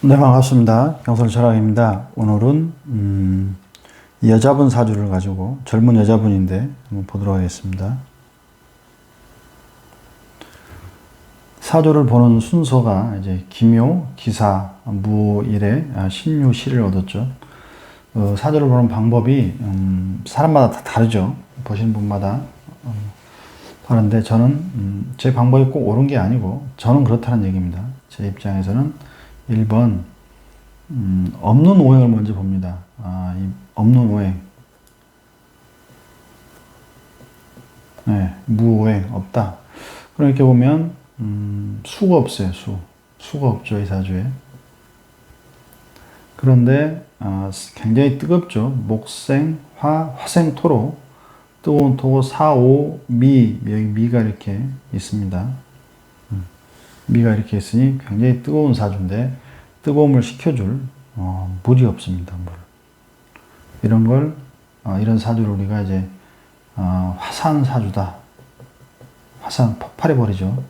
네, 반갑습니다. 경설철학입니다. 오늘은 여자분 사주를 가지고 젊은 여자분인데 한번 보도록 하겠습니다. 사주를 보는 순서가 이제 기묘, 기사, 무일에 신유시를 얻었죠. 사주를 보는 방법이 사람마다 다 다르죠. 보시는 분마다 다른데 저는 제 방법이 꼭 옳은 게 아니고 저는 그렇다는 얘기입니다. 제 입장에서는 1번 없는 오행을 먼저 봅니다. 이 없는 오행, 네, 무오행 없다. 그럼 이렇게 보면 수가 없어요. 수가 없죠, 이 사주에. 그런데 굉장히 뜨겁죠. 목생, 화생, 토로 뜨거운 토, 사오, 미, 여기 미가 이렇게 있습니다. 미가 이렇게 있으니 굉장히 뜨거운 사주인데 뜨거움을 식혀줄 물이 없습니다. 물. 이런 걸 이런 사주를 우리가 이제 화산 사주다. 화산 폭발해 버리죠.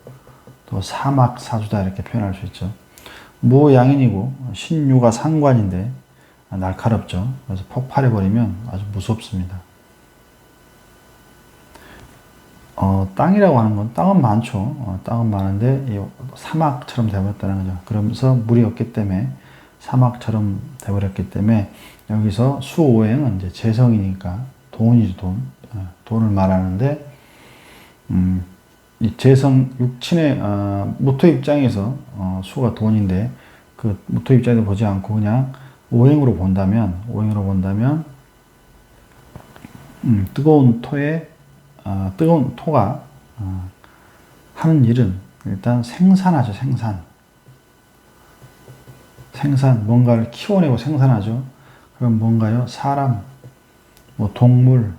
또 사막 사주다 이렇게 표현할 수 있죠. 무양인이고 신유가 상관인데 날카롭죠. 그래서 폭발해 버리면 아주 무섭습니다. 땅이라고 하는 건 땅은 많죠. 땅은 많은데 이 사막처럼 되어버렸다는 거죠. 그러면서 물이 없기 때문에 사막처럼 되어버렸기 때문에 여기서 수오행은 이제 재성이니까 돈이죠, 돈. 돈을 말하는데 이 재성 육친의 무토 입장에서 수가 돈인데 그 무토 입장에서 보지 않고 그냥 오행으로 본다면 뜨거운 토에 뜨거운 토가 하는 일은 일단 생산하죠. 생산 뭔가를 키워내고 생산하죠. 그럼 뭔가요? 사람, 뭐 동물,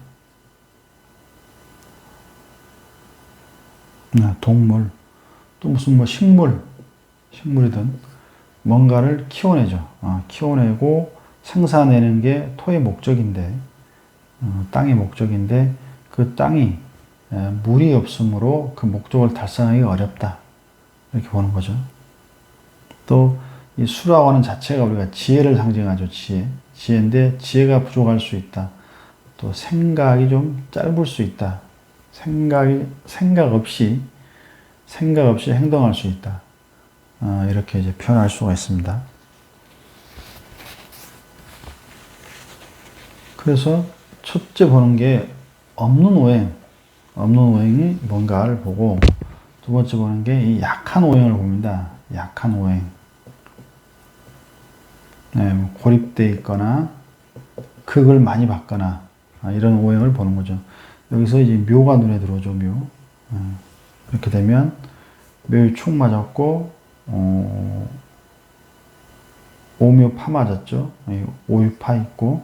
또 무슨 뭐 식물이든 뭔가를 키워내죠. 키워내고 생산해내는 게 토의 목적인데, 땅의 목적인데 그 땅이 물이 없으므로 그 목적을 달성하기가 어렵다. 이렇게 보는 거죠. 또 이 수라고 하는 자체가 우리가 지혜를 상징하죠. 지혜인데 지혜가 부족할 수 있다. 또 생각이 좀 짧을 수 있다. 생각 없이 행동할 수 있다. 이렇게 이제 표현할 수가 있습니다. 그래서 첫째 보는 게 없는 오행이 뭔가를 보고 두 번째 보는 게 이 약한 오행을 봅니다. 약한 오행. 네, 뭐 고립되어 있거나 극을 많이 받거나 이런 오행을 보는 거죠. 여기서 이제 묘가 눈에 들어오죠. 묘. 이렇게 되면 묘에 축 맞았고 오묘 파 맞았죠. 오유파 있고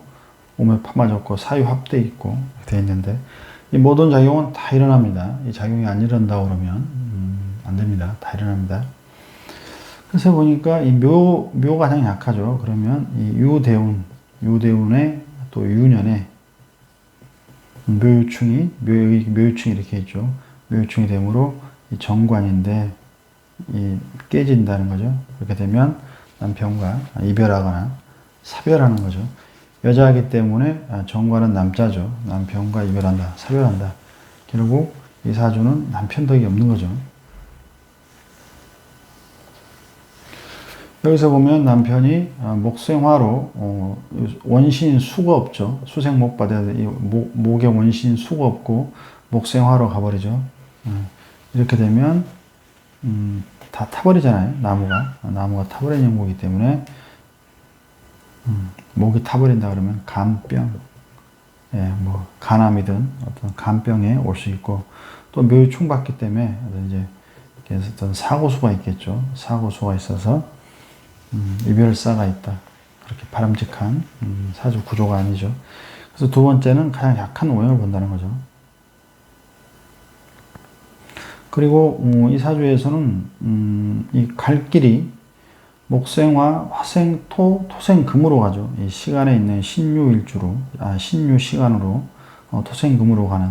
오묘 파 맞았고 사유 합대 있고 되어 있는데 이 모든 작용은 다 일어납니다. 이 작용이 안 일어난다고 그러면 안 됩니다. 다 일어납니다. 그래서 보니까 이 묘가 가장 약하죠. 그러면 이 유대운의 또 유년에 묘유충이 이렇게 있죠. 묘유충이 되므로 이 정관인데 이 깨진다는 거죠. 그렇게 되면 남편과 이별하거나 사별하는 거죠. 여자이기 때문에 정관은 남자죠. 남편과 이별한다, 사별한다. 결국 이 사주는 남편 덕이 없는 거죠. 여기서 보면 남편이 목생화로 원신 수가 없죠. 수생목 받아야 돼. 목의 원신 수가 없고 목생화로 가버리죠. 이렇게 되면 다 타버리잖아요. 나무가 타버리는 형국이기 때문에 목이 타버린다 그러면 간병, 뭐 간암이든 어떤 간병에 올 수 있고 또 묘유충 받기 때문에 이제 어떤 사고수가 있겠죠. 사고수가 있어서 이별사가 있다. 그렇게 바람직한 사주 구조가 아니죠. 그래서 두 번째는 가장 약한 오행을 본다는 거죠. 그리고 이 사주에서는 이 갈 길이 목생화, 화생, 토생, 금으로 가죠. 이 시간에 있는 신유일주로, 신유 시간으로 토생, 금으로 가는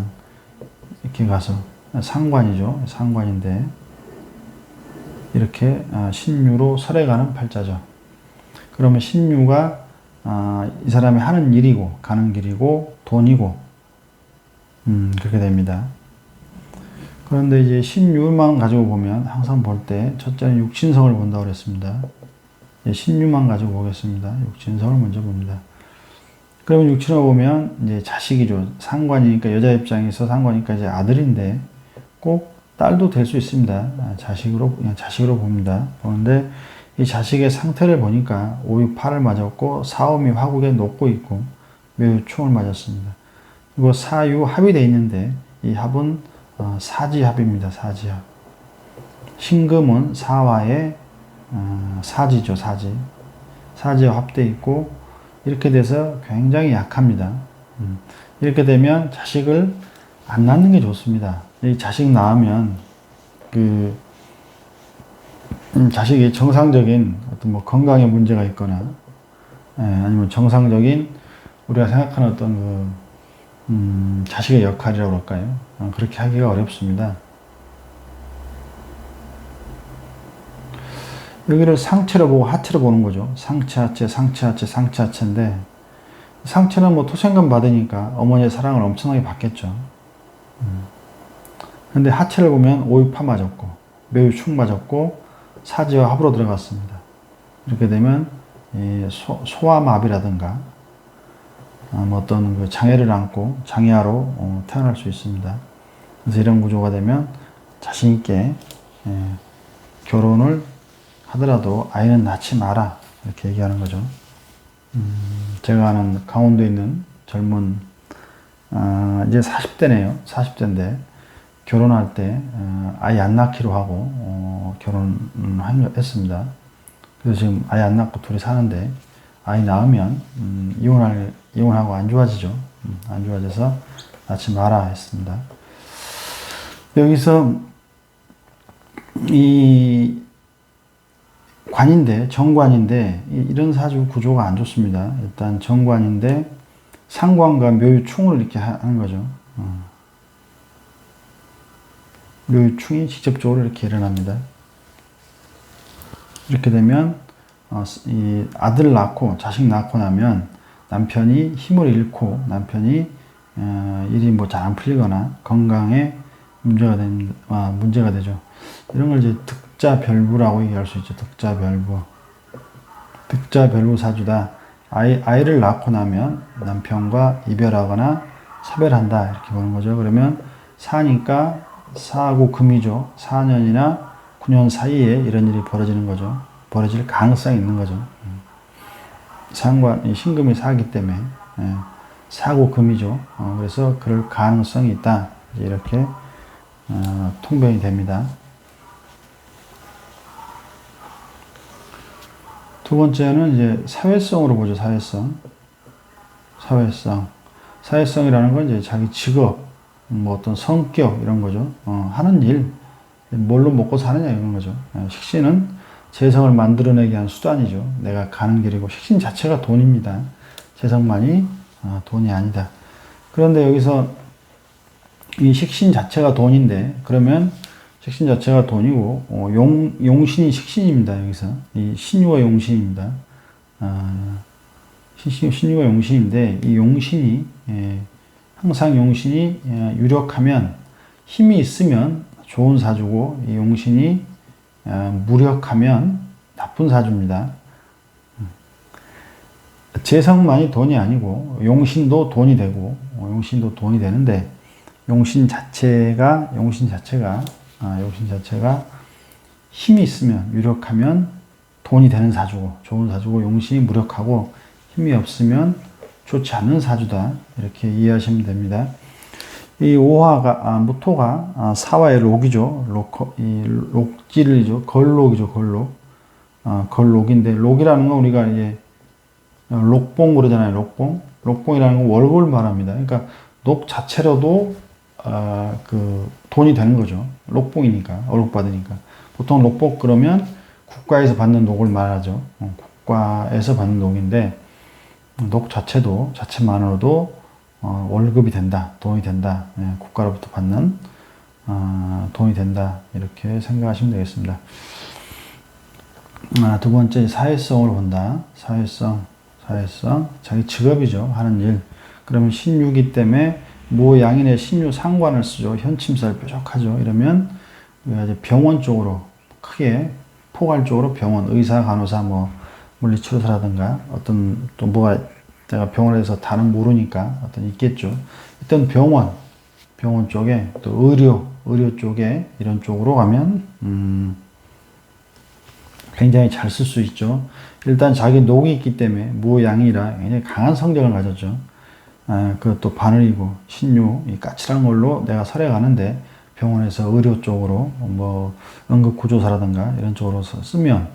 이렇게 가서 상관이죠. 상관인데 이렇게 신유로 설해가는 팔자죠. 그러면 신유가 이 사람이 하는 일이고 가는 길이고 돈이고 그렇게 됩니다. 그런데 이제 신유만 가지고 보면 항상 볼 때 첫째는 육신성을 본다고 그랬습니다. 신유만 가지고 보겠습니다. 육신성을 먼저 봅니다. 그러면 육신을 보면 이제 자식이죠. 상관이니까 여자 입장에서 상관이니까 이제 아들인데 꼭 딸도 될 수 있습니다. 자식으로 그냥 자식으로 봅니다. 그런데 이 자식의 상태를 보니까 오유 8을 맞았고 사오미 화국에 놓고 있고 매우 충을 맞았습니다. 그리고 사유 합이 되어 있는데 이 합은 사지합입니다. 사지합. 신금은 사화의 사지죠. 사지. 사지와 합되어 있고 이렇게 돼서 굉장히 약합니다. 이렇게 되면 자식을 안 낳는 게 좋습니다. 이 자식 낳으면 자식이 정상적인 어떤 뭐 건강에 문제가 있거나 아니면 정상적인 우리가 생각하는 어떤 자식의 역할이라고 할까요? 그렇게 하기가 어렵습니다. 여기를 상체로 보고 하체로 보는 거죠. 상체, 하체, 상체, 하체, 상체, 하체인데 상체는 뭐 토생감 받으니까 어머니의 사랑을 엄청나게 받겠죠. 근데 하체를 보면 오유파 맞았고 매우 축 맞았고 사지와 합으로 들어갔습니다. 이렇게 되면 소아마비라든가 뭐 어떤 그 장애를 안고 장애아로 태어날 수 있습니다. 그래서 이런 구조가 되면 자신 있게 결혼을 하더라도 아이는 낳지 마라 이렇게 얘기하는 거죠. 제가 아는 강원도에 있는 젊은 이제 40대네요. 40대인데 결혼할 때 아이 안 낳기로 하고 결혼을 했습니다. 그래서 지금 아이 안 낳고 둘이 사는데 아이 낳으면 이혼하고 안 좋아지죠. 안 좋아져서 낳지 마라 했습니다. 여기서 이 관인데 정관인데 이런 사주 구조가 안 좋습니다. 일단 정관인데 상관과 묘유충을 이렇게 하는 거죠. 묘유충이 직접적으로 이렇게 일어납니다. 이렇게 되면 이 아들 낳고 자식 낳고 나면 남편이 힘을 잃고 남편이 일이 뭐 잘 안 풀리거나 건강에 문제가 되죠. 이런 걸 이제 득자별부라고 얘기할 수 있죠. 득자별부. 득자별부 사주다. 아이를 낳고 나면 남편과 이별하거나 사별한다. 이렇게 보는 거죠. 그러면 사니까 사하고 금이죠. 4년이나 9년 사이에 이런 일이 벌어지는 거죠. 벌어질 가능성이 있는 거죠. 신금이 사기 때문에 사고 금이죠. 그래서 그럴 가능성이 있다. 이렇게 통변이 됩니다. 두 번째는 이제 사회성으로 보죠. 사회성이라는 건 이제 자기 직업, 뭐 어떤 성격 이런 거죠. 하는 일, 뭘로 먹고 사느냐 이런 거죠. 식신은 재성을 만들어내기 위한 수단이죠. 내가 가는 길이고 식신 자체가 돈입니다. 재성만이 돈이 아니다. 그런데 여기서 이 식신 자체가 돈인데 그러면 식신 자체가 돈이고 용신이 식신입니다. 여기서 이 신유가 용신입니다. 신유가 용신인데 이 용신이 항상 용신이 유력하면 힘이 있으면 좋은 사주고 이 용신이 무력하면 나쁜 사주입니다. 재성만이 돈이 아니고 용신도 돈이 되고 용신도 돈이 되는데 용신 자체가 힘이 있으면 유력하면 돈이 되는 사주고 좋은 사주고 용신이 무력하고 힘이 없으면 좋지 않은 사주다. 이렇게 이해하시면 됩니다. 이 무토가 사화의 록이죠. 록지를이죠. 걸록이죠. 걸록인데 록이라는 건 우리가 이제 록봉 그러잖아요. 록봉이라는 건 월급을 말합니다. 그러니까 녹 자체로도 돈이 되는 거죠. 록봉이니까 월급 받으니까. 보통 록봉 그러면 국가에서 받는 녹을 말하죠. 국가에서 받는 녹인데 녹 자체만으로도 월급이 된다, 돈이 된다, 국가로부터 받는 돈이 된다 이렇게 생각하시면 되겠습니다. 두 번째 사회성으로 본다. 사회성. 자기 직업이죠. 하는 일. 그러면 신유기 때문에 무양인의 신유 상관을 쓰죠. 현침살 뾰족하죠. 이러면 우리가 이제 병원 쪽으로 크게 포괄적으로 병원, 의사, 간호사, 뭐 물리치료사라든가 어떤 또 뭐가 내가 병원에서 다른 모르니까 어떤 있겠죠. 일단 병원 쪽에 또 의료 쪽에 이런 쪽으로 가면 굉장히 잘 쓸 수 있죠. 일단 자기 녹이 있기 때문에 무양이라 굉장히 강한 성격을 가졌죠. 그것도 바늘이고 신유, 이 까칠한 걸로 내가 설해 가는데 병원에서 의료 쪽으로 뭐 응급구조사라든가 이런 쪽으로 쓰면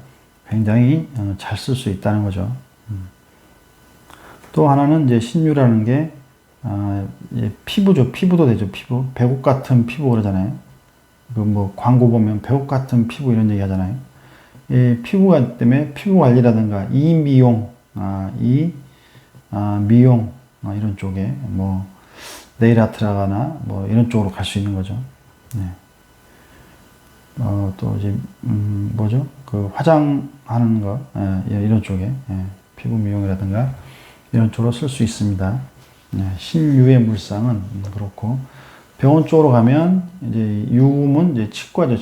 굉장히 잘 쓸 수 있다는 거죠. 또 하나는 이제 신유라는 게 피부죠. 피부도 되죠. 피부. 배국 같은 피부 그러잖아요. 그 뭐 광고 보면 배국 같은 피부 이런 얘기 하잖아요. 이 피부가 때문에 피부 관리라든가 미용, 미용 이런 쪽에 뭐 네일 아트라거나 뭐 이런 쪽으로 갈 수 있는 거죠. 네. 또 이제 뭐죠? 그 화장하는 거 이런 쪽에 피부 미용이라든가 이런 쪽으로 쓸 수 있습니다. 네. 신유의 물상은 그렇고 병원 쪽으로 가면 이제 유음은 이제 치과죠.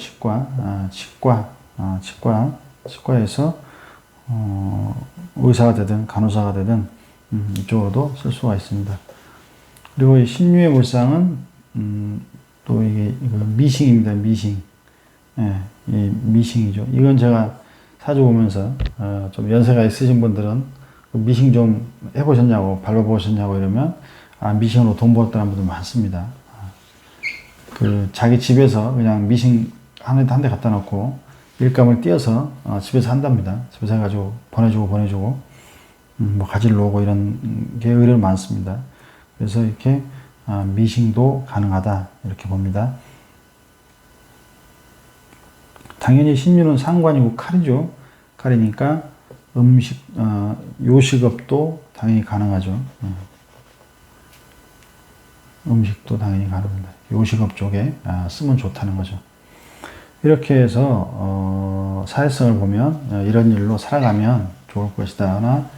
치과에서 의사가 되든 간호사가 되든 이쪽으로도 쓸 수가 있습니다. 그리고 이 신유의 물상은 또 이게 미싱입니다. 미싱. 이 미싱이죠. 이건 제가 사주 보면서 좀 연세가 있으신 분들은 미싱 좀 해보셨냐고 밟아보셨냐고 이러면 미싱으로 돈 벌었다는 분들 많습니다. 그 자기 집에서 그냥 미싱 한 대 갖다 놓고 일감을 띄어서 집에서 한답니다. 집에서 해가지고 보내주고 뭐 가지러 오고 이런 게 의외로 많습니다. 그래서 이렇게 미싱도 가능하다 이렇게 봅니다. 당연히 신유는 상관이고 칼이죠. 칼이니까 음식 요식업도 당연히 가능하죠. 음식도 당연히 가능합니다. 요식업 쪽에 쓰면 좋다는 거죠. 이렇게 해서 사회성을 보면 이런 일로 살아가면 좋을 것이다. 하나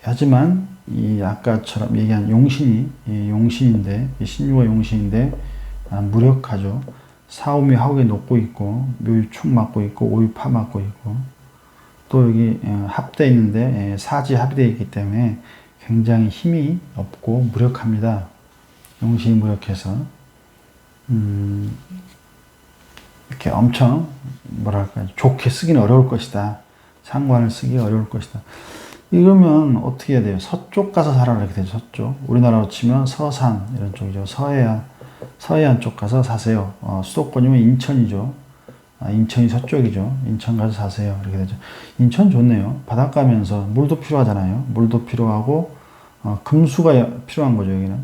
하지만 이 아까처럼 얘기한 용신인데 신유가 용신인데 무력하죠. 사오미 화국에 놓고 있고 묘유축 맞고 있고 오유파 맞고 있고 또 여기 합돼 있는데 사지 합이 있기 때문에 굉장히 힘이 없고 무력합니다. 용신이 무력해서 이렇게 엄청 뭐랄까 좋게 쓰기는 어려울 것이다. 상관을 쓰기 어려울 것이다. 이러면 어떻게 해야 돼요? 서쪽 가서 살아라 이렇게 되죠. 서쪽. 우리나라로 치면 서산 이런 쪽이죠. 서해안 쪽 가서 사세요. 수도권이면 인천이죠. 인천이 서쪽이죠. 인천 가서 사세요. 이렇게 되죠. 인천 좋네요. 바닷가면서 물도 필요하잖아요. 물도 필요하고 금수가 필요한 거죠. 여기는.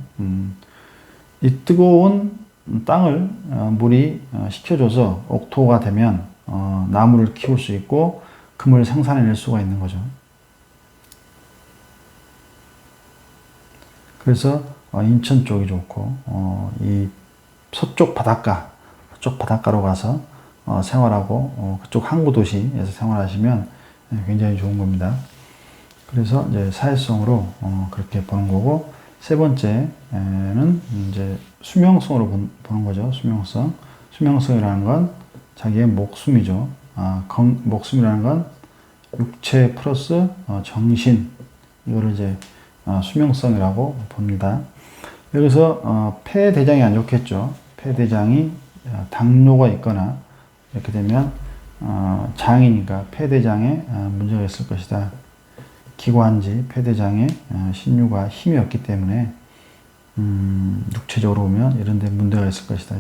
이 뜨거운 땅을 물이 식혀줘서 옥토가 되면 나무를 키울 수 있고 금을 생산해낼 수가 있는 거죠. 그래서 인천 쪽이 좋고 이 서쪽 바닷가로 가서 생활하고 그쪽 항구 도시에서 생활하시면 굉장히 좋은 겁니다. 그래서 이제 사회성으로 그렇게 보는 거고 세 번째는 이제 수명성으로 보는 거죠. 수명성이라는 건 자기의 목숨이죠. 목숨이라는 건 육체 플러스 정신 이거를 이제 수명성이라고 봅니다. 여기서 폐대장이 안 좋겠죠. 폐대장이 당뇨가 있거나 이렇게 되면 장이니까 폐대장에 문제가 있을 것이다. 기관지 폐대장에 신유가 힘이 없기 때문에 육체적으로 보면 이런 데 문제가 있을 것이다.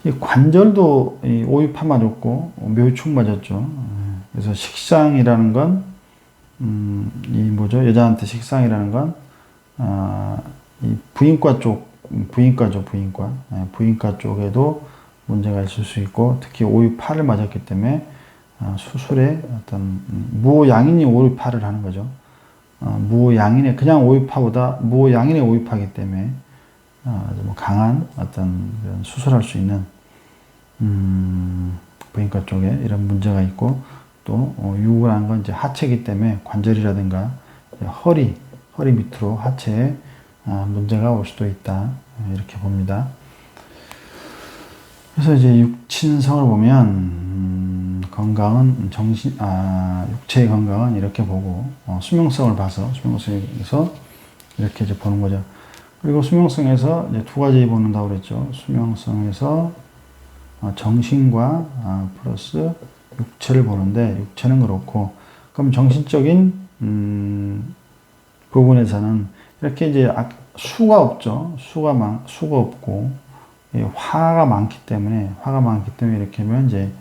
이 관절도 이 오유파 맞았고 묘유축 맞았죠. 그래서 식상이라는 건 이 뭐죠? 여자한테 식상이라는 건 이 부인과죠. 부인과 쪽에도 문제가 있을 수 있고 특히 오유파를 맞았기 때문에 수술에 어떤 무양인이 오유파를 하는 거죠. 무양인의 그냥 오유파보다 무양인의 오유파이기 때문에 좀 강한 어떤 수술할 수 있는 부인과 쪽에 이런 문제가 있고, 또 유구라는 건 이제 하체이기 때문에 관절이라든가 허리 밑으로 하체에 문제가 올 수도 있다, 이렇게 봅니다. 그래서 이제 육친성을 보면 건강은 육체의 건강은 이렇게 보고, 수명성을 봐서 수명성에서 이렇게 이제 보는 거죠. 그리고 수명성에서 이제 두 가지 보는다고 그랬죠. 수명성에서 정신과 플러스 육체를 보는데, 육체는 그렇고, 그럼 정신적인 부분에서는 이렇게 이제 수가 없죠. 수가 없고, 화가 많기 때문에 이렇게 하면 이제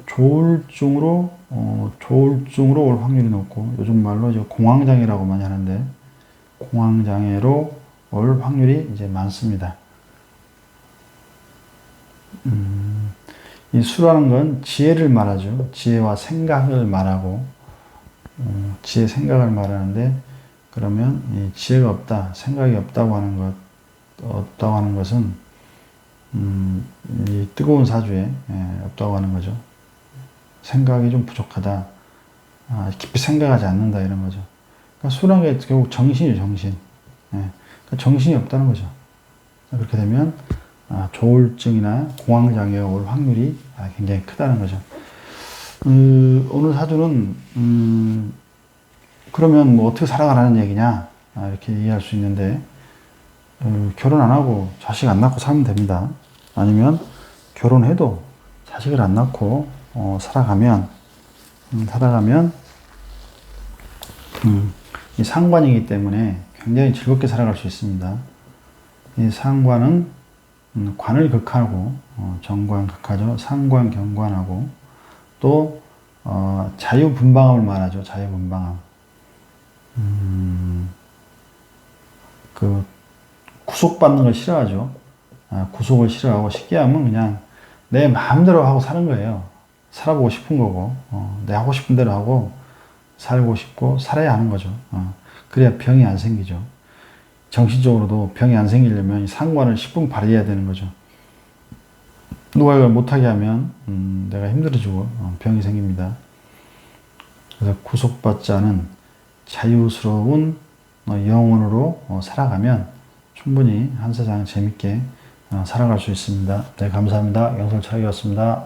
조울증으로 올 확률이 높고, 요즘 말로 이제 공황장애라고 많이 하는데, 공황장애로 올 확률이 이제 많습니다. 이 수라는 건 지혜를 말하죠. 지혜와 생각을 말하고, 지혜, 생각을 말하는데, 그러면 이 지혜가 없다, 생각이 없다고 하는 것은 이 뜨거운 사주에 없다고 하는 거죠. 생각이 좀 부족하다, 깊이 생각하지 않는다, 이런 거죠. 그러니까 수라는 게 결국 정신이죠, 정신. 그러니까 정신이 없다는 거죠. 그렇게 되면 조울증이나 공황장애가 올 확률이 굉장히 크다는 거죠. 오늘 사주는 그러면 뭐 어떻게 살아가라는 얘기냐, 이렇게 얘기할 수 있는데, 결혼 안 하고 자식 안 낳고 살면 됩니다. 아니면 결혼해도 자식을 안 낳고 살아가면 이 상관이기 때문에 굉장히 즐겁게 살아갈 수 있습니다. 이 상관은 관을 극하고, 정관 극하죠. 상관 경관하고, 또 자유분방함을 말하죠. 자유분방함. 그 구속받는 걸 싫어하죠. 구속을 싫어하고, 쉽게 하면 그냥 내 마음대로 하고 사는 거예요. 살아보고 싶은 거고, 내 하고 싶은 대로 하고 살고 싶고 살아야 하는 거죠. 그래야 병이 안 생기죠. 정신적으로도 병이 안 생기려면 상관을 10분 발휘해야 되는 거죠. 누가 이걸 못하게 하면 내가 힘들어지고 병이 생깁니다. 그래서 구속받지 않은 자유스러운 영혼으로 살아가면 충분히 한 세상 재밌게 살아갈 수 있습니다. 네, 감사합니다. 영설철학이었습니다.